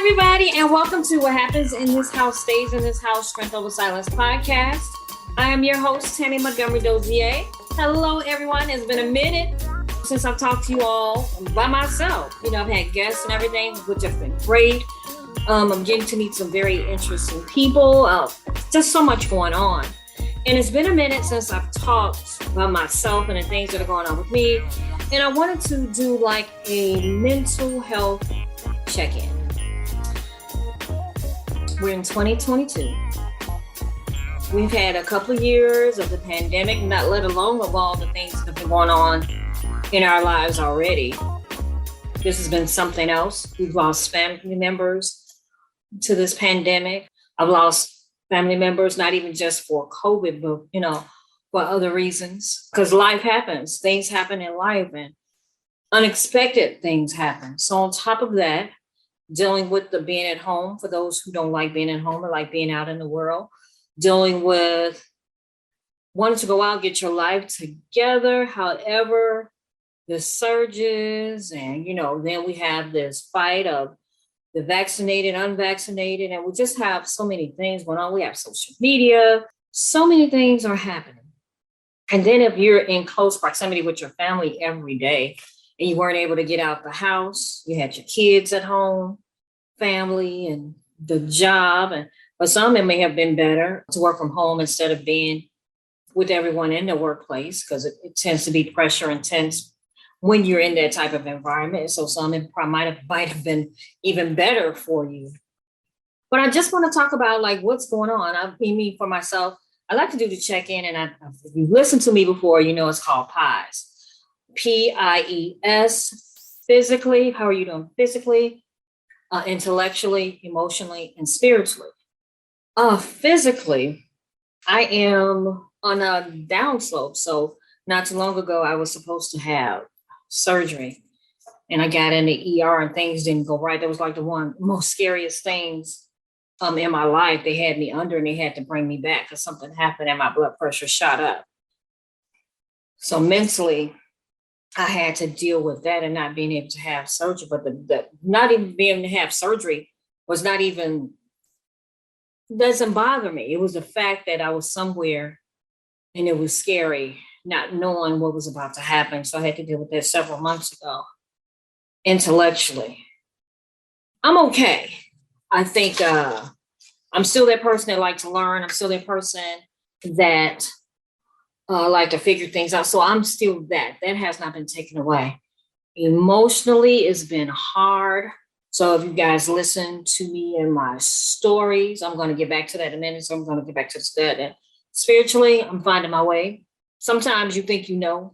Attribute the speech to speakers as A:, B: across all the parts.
A: everybody, and welcome to What Happens in This House Stays in This House Strength Over Silence podcast. I am your host, Tammy Montgomery Dozier. Hello, everyone. It's been a minute since I've talked to you all by myself. I've had guests and everything, which has been great. I'm getting to meet some very interesting people. Just so much going on. And it's been a minute since I've talked by myself and the things that are going on with me. And I wanted to do like a mental health check-in. We're in 2022. We've had a couple of years of the pandemic, not let alone of all the things that have been going on in our lives already. This has been something else. We've lost family members to this pandemic. I've lost family members, not even just for COVID, but, for other reasons. Because life happens. Things happen in life and unexpected things happen. So on top of that, dealing with the being at home for those who don't like being at home or like being out in the world, dealing with wanting to go out, get your life together. However, the surges and, then we have this fight of the vaccinated, unvaccinated, and we just have so many things going on. We have social media, so many things are happening. And then if you're in close proximity with your family every day, and you weren't able to get out the house, you had your kids at home, family, and the job. And for some, it may have been better to work from home instead of being with everyone in the workplace, because it tends to be pressure intense when you're in that type of environment. So some it might have been even better for you. But I just want to talk about like what's going on. I mean, for myself, I like to do the check-in, and if you listened to me before, it's called PIES. PIES, physically, how are you doing physically, intellectually, emotionally, and spiritually. Physically, I am on a downslope. So not too long ago, I was supposed to have surgery, and I got in the ER and things didn't go right. That was like the one most scariest things in my life. They had me under and they had to bring me back because something happened and my blood pressure shot up. So mentally, I had to deal with that and not being able to have surgery, but the not even being able to have surgery doesn't bother me. It was the fact that I was somewhere and it was scary, not knowing what was about to happen. So I had to deal with that several months ago. Intellectually, I'm okay. I think I'm still that person that likes to learn. I'm still that person that like to figure things out. So I'm still that. That has not been taken away. Emotionally, it's been hard. So if you guys listen to me in my stories, I'm going to get back to that in a minute. So I'm going to get back to that. And spiritually, I'm finding my way. Sometimes you think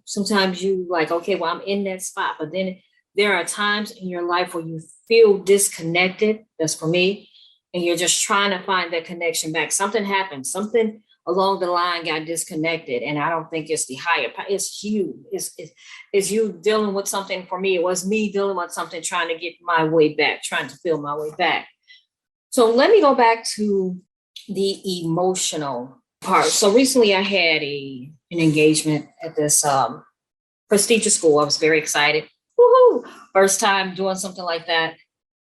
A: sometimes you like, okay, well, I'm in that spot. But then there are times in your life where you feel disconnected. That's for me. And you're just trying to find that connection back. Something happened. Something along the line got disconnected. And I don't think it's the higher power. It's you. It's you dealing with something. For me, it was me dealing with something, trying to get my way back, trying to feel my way back. So let me go back to the emotional part. So recently I had an engagement at this prestigious school. I was very excited. Woohoo! First time doing something like that.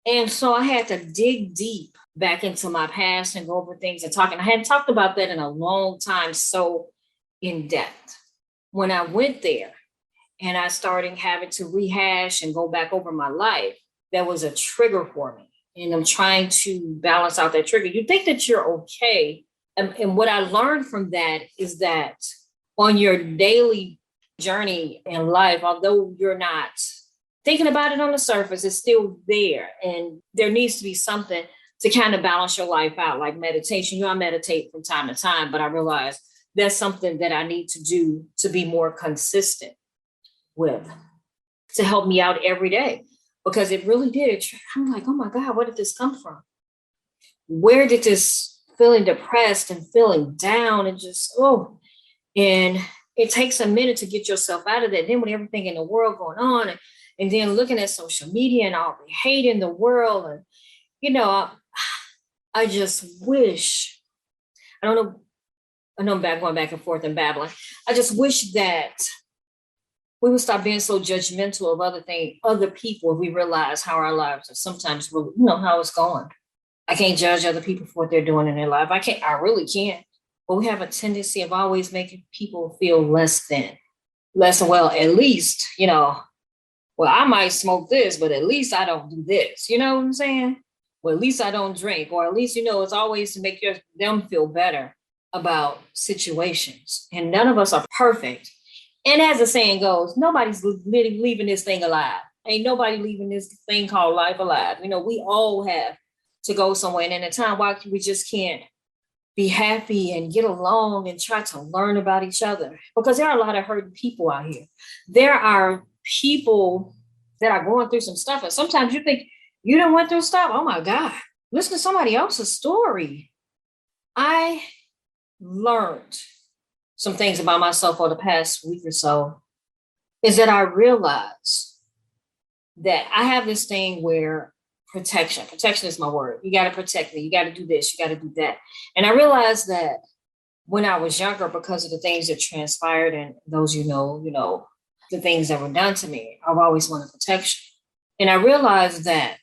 A: And so I had to dig deep back into my past and go over things and talk. And I hadn't talked about that in a long time, so in depth. When I went there and I started having to rehash and go back over my life, that was a trigger for me. And I'm trying to balance out that trigger. You think that you're okay. And what I learned from that is that on your daily journey in life, although you're not thinking about it on the surface, it's still there. And there needs to be something to kind of balance your life out, like meditation. I meditate from time to time, but I realize that's something that I need to do to be more consistent with, to help me out every day, because it really did. I'm like, oh my God, where did this come from? Where did this feeling depressed and feeling down and just, and it takes a minute to get yourself out of that. Then with everything in the world going on and then looking at social media and all the hate in the world, and, I just wish, I know I'm going back and forth and babbling. I just wish that we would stop being so judgmental of other people if we realize how our lives are sometimes really, how it's going. I can't judge other people for what they're doing in their life. I really can't. But we have a tendency of always making people feel less than, well, at least, well, I might smoke this, but at least I don't do this. You know what I'm saying? Well, at least I don't drink, or at least, it's always to make them feel better about situations. And none of us are perfect. And as the saying goes, nobody's leaving this thing alive. Ain't nobody leaving this thing called life alive. We all have to go somewhere. And in a time why we just can't be happy and get along and try to learn about each other, because there are a lot of hurting people out here. There are people that are going through some stuff. And sometimes you think you done went through stuff. Oh my God, listen to somebody else's story. I learned some things about myself over the past week or so, is that I realized that I have this thing where protection is my word. You got to protect me. You got to do this. You got to do that. And I realized that when I was younger, because of the things that transpired and those, the things that were done to me, I've always wanted protection. And I realized that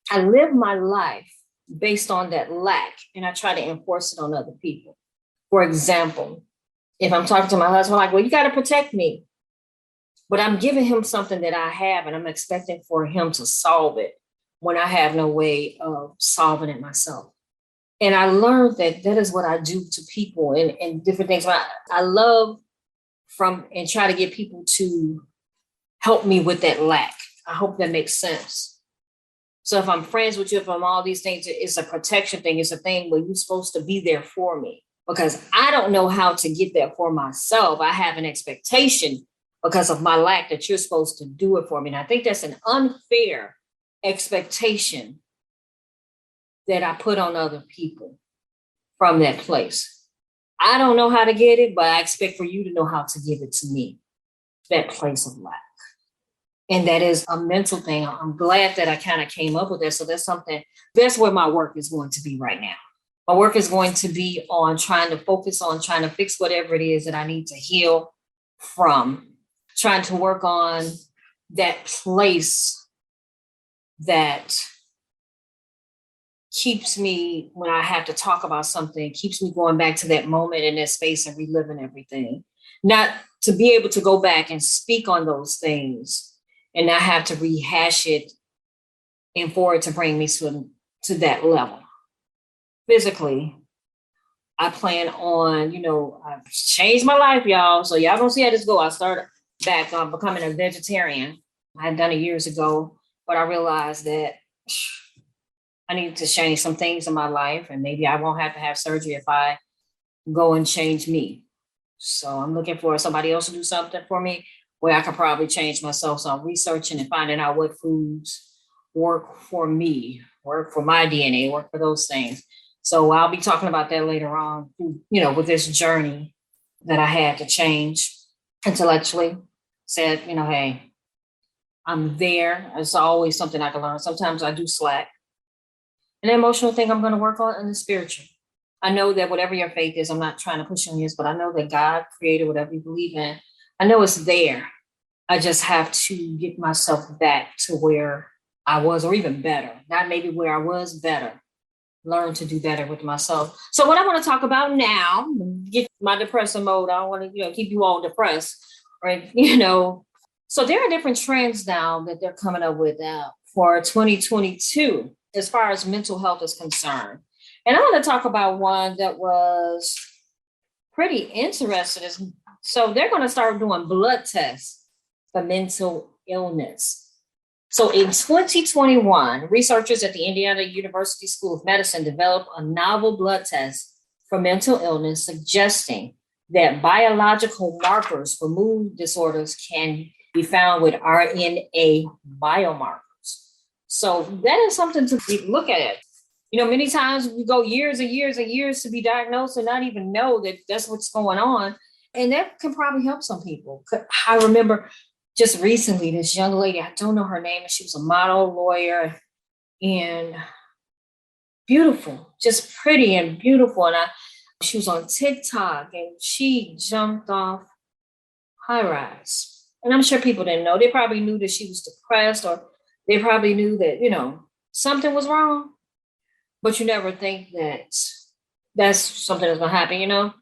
A: I live my life based on that lack, and I try to enforce it on other people. For example, if I'm talking to my husband, I'm like, well, you got to protect me. But I'm giving him something that I have, and I'm expecting for him to solve it when I have no way of solving it myself. And I learned that is what I do to people and different things. I love and try to get people to help me with that lack. I hope that makes sense. So if I'm friends with you, if I'm all these things, it's a protection thing. It's a thing where you're supposed to be there for me, because I don't know how to get there for myself. I have an expectation because of my lack that you're supposed to do it for me. And I think that's an unfair expectation that I put on other people from that place. I don't know how to get it, but I expect for you to know how to give it to me, that place of lack. And that is a mental thing. I'm glad that I kind of came up with that. So that's where my work is going to be right now. My work is going to be on trying to focus on trying to fix whatever it is that I need to heal from, trying to work on that place that keeps me, when I have to talk about something, keeps me going back to that moment in that space and reliving everything. Not to be able to go back and speak on those things and not have to rehash it and for it to bring me to that level. Physically, I plan on, I've changed my life, y'all. So y'all gonna see how this go. I started back on becoming a vegetarian. I had done it years ago, but I realized that I need to change some things in my life, and maybe I won't have to have surgery if I go and change me. So I'm looking for somebody else to do something for me where I could probably change myself. So I'm researching and finding out what foods work for me, work for my DNA, work for those things. So I'll be talking about that later on, with this journey that I had to change intellectually. Said, hey, I'm there. It's always something I can learn. Sometimes I do slack. And the emotional thing I'm going to work on, and the spiritual. I know that whatever your faith is, I'm not trying to push on this, but I know that God created whatever you believe in. I know it's there. I just have to get myself back to where I was, or even better. Not maybe where I was, better. Learn to do better with myself. So what I want to talk about now, get my depressing mode. I don't want to, keep you all depressed, right? So there are different trends now that they're coming up with for 2022 as far as mental health is concerned. And I want to talk about one that was pretty interesting. So they're going to start doing blood tests for mental illness. So in 2021, researchers at the Indiana University School of Medicine developed a novel blood test for mental illness, suggesting that biological markers for mood disorders can be found with RNA biomarkers. So that is something to look at. Many times we go years and years and years to be diagnosed and not even know that that's what's going on. And that can probably help some people. I remember just recently, this young lady, I don't know her name, and she was a model, lawyer, and beautiful, just pretty and beautiful. And she was on TikTok, and she jumped off high rise. And I'm sure people didn't know. They probably knew that she was depressed, or they probably knew that, something was wrong, but you never think that that's something that's going to happen,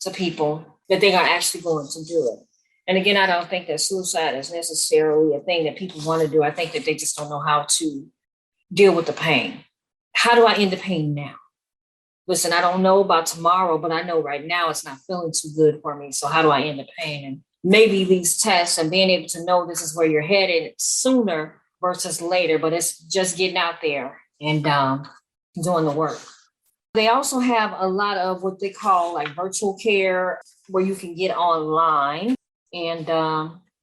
A: to people, that they're actually going to do it. And again, I don't think that suicide is necessarily a thing that people want to do. I think that they just don't know how to deal with the pain. How do I end the pain now? Listen, I don't know about tomorrow, but I know right now it's not feeling too good for me. So how do I end the pain? And maybe these tests and being able to know this is where you're headed sooner versus later, but it's just getting out there and doing the work. They also have a lot of what they call like virtual care where you can get online. And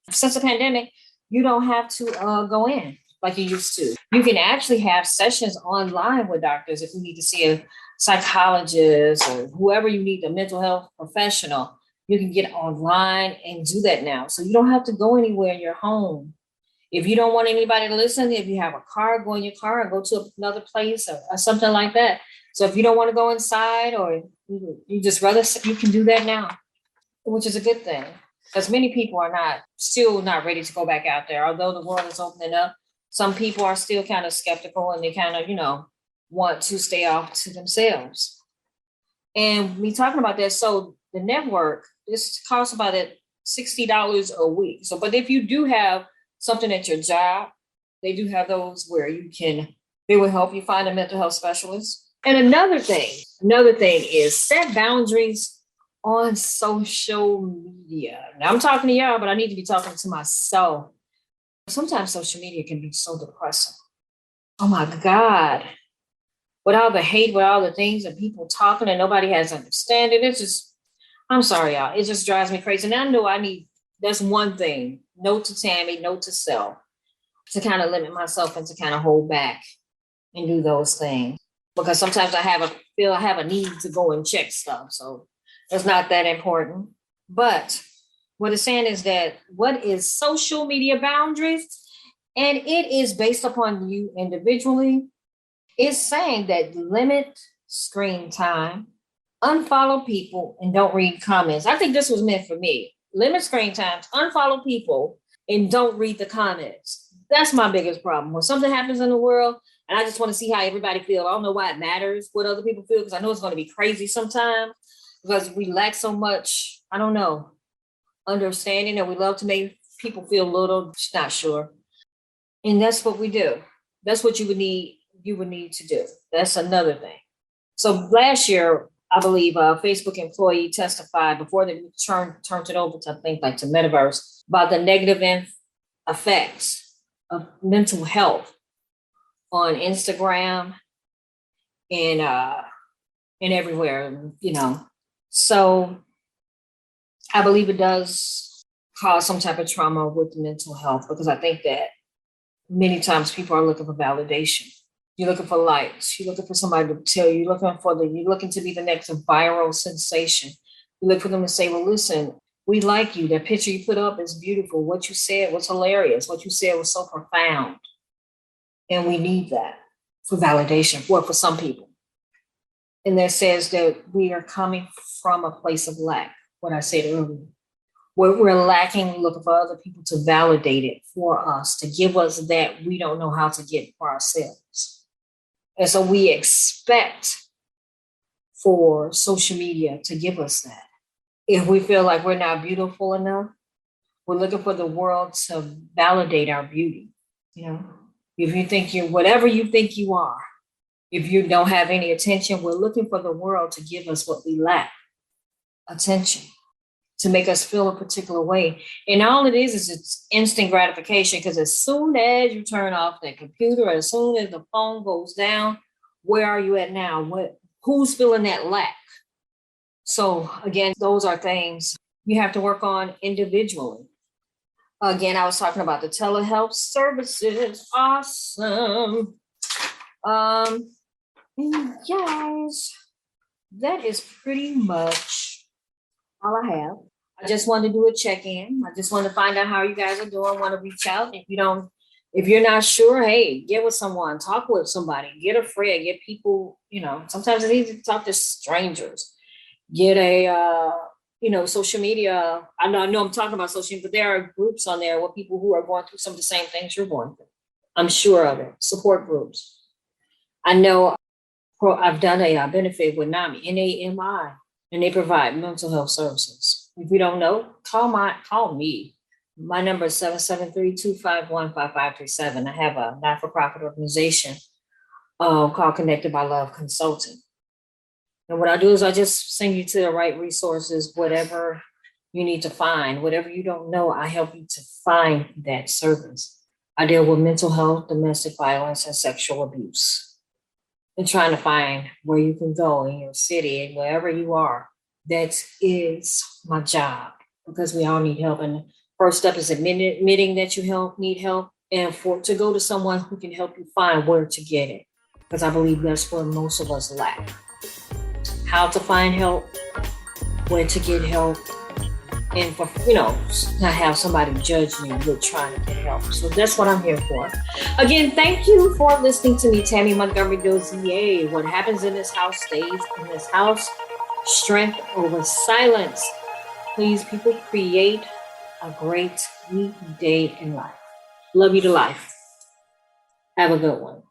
A: since the pandemic, you don't have to go in like you used to. You can actually have sessions online with doctors if you need to see a psychologist or whoever you need, a mental health professional. You can get online and do that now. So you don't have to go anywhere in your home. If you don't want anybody to listen, if you have a car, go in your car and go to another place or something like that. So if you don't want to go inside or you just rather, you can do that now, which is a good thing. Because many people are still not ready to go back out there. Although the world is opening up, some people are still kind of skeptical and they kind of, want to stay off to themselves. And me talking about that, so the network, this costs about $60 a week. So, but if you do have something at your job, they do have those where they will help you find a mental health specialist. And another thing is set boundaries on social media. Now I'm talking to y'all, but I need to be talking to myself. Sometimes social media can be so depressing. Oh my God. With all the hate, with all the things and people talking and nobody has understanding. It's just, I'm sorry, y'all. It just drives me crazy. And I know that's one thing. Note to Tammy, note to self, to kind of limit myself and to kind of hold back and do those things. Because sometimes I have a need to go and check stuff. So it's not that important. But what it's saying is that what is social media boundaries? And it is based upon you individually. It's saying that limit screen time, unfollow people, and don't read comments. I think this was meant for me. Limit screen times, unfollow people, and don't read the comments. That's my biggest problem. When something happens in the world, and I just want to see how everybody feels. I don't know why it matters what other people feel, because I know it's going to be crazy sometimes because we lack so much, I don't know, understanding, and we love to make people feel little, not sure. And that's what we do. That's what you would need to do. That's another thing. So last year, I believe a Facebook employee testified before they turned it over to, I think, like to Metaverse, about the negative effects of mental health on Instagram and everywhere, So I believe it does cause some type of trauma with mental health, because I think that many times people are looking for validation. You're looking for likes. You're looking for somebody to tell you. You're looking to be the next viral sensation. You look for them to say, well, listen, we like you. That picture you put up is beautiful. What you said was hilarious. What you said was so profound. And we need that for validation, for some people. And that says that we are coming from a place of lack, what I said earlier. We're lacking, looking for other people to validate it for us, to give us that we don't know how to get for ourselves. And so we expect for social media to give us that. If we feel like we're not beautiful enough, we're looking for the world to validate our beauty. If you think whatever you think you are, if you don't have any attention, we're looking for the world to give us what we lack, attention, to make us feel a particular way. And all it is it's instant gratification, because as soon as you turn off that computer, as soon as the phone goes down, where are you at now? Who's feeling that lack? So again, those are things you have to work on individually. Again, I was talking about the telehealth services. Awesome. Guys, that is pretty much all I have. I just wanted to do a check-in. I just want to find out how you guys are doing. Want to reach out. If you're not sure, hey, get with someone, talk with somebody, get a friend, get people, sometimes it's easy to talk to strangers. Get a social media. I know I'm talking about social media, but there are groups on there with people who are going through some of the same things you're going through. I'm sure of it. Support groups. I know I've done a benefit with NAMI, NAMI, and they provide mental health services. If you don't know, call me. My number is 773-251-5537. I have a not-for-profit organization called Connected by Love Consulting. And what I do is I just send you to the right resources, whatever you need to find, whatever you don't know, I help you to find that service. I deal with mental health, domestic violence, and sexual abuse. And trying to find where you can go in your city and wherever you are. That is my job because we all need help. And first step is admitting that you need help, and to go to someone who can help you find where to get it. Because I believe that's where most of us lack. How to find help, where to get help, and for not have somebody judge you with trying to get help. So that's what I'm here for. Again, thank you for listening to me, Tammy Montgomery Dozier. What happens in this house stays in this house. Strength over silence. Please, people, create a great week, day, and life. Love you to life. Have a good one.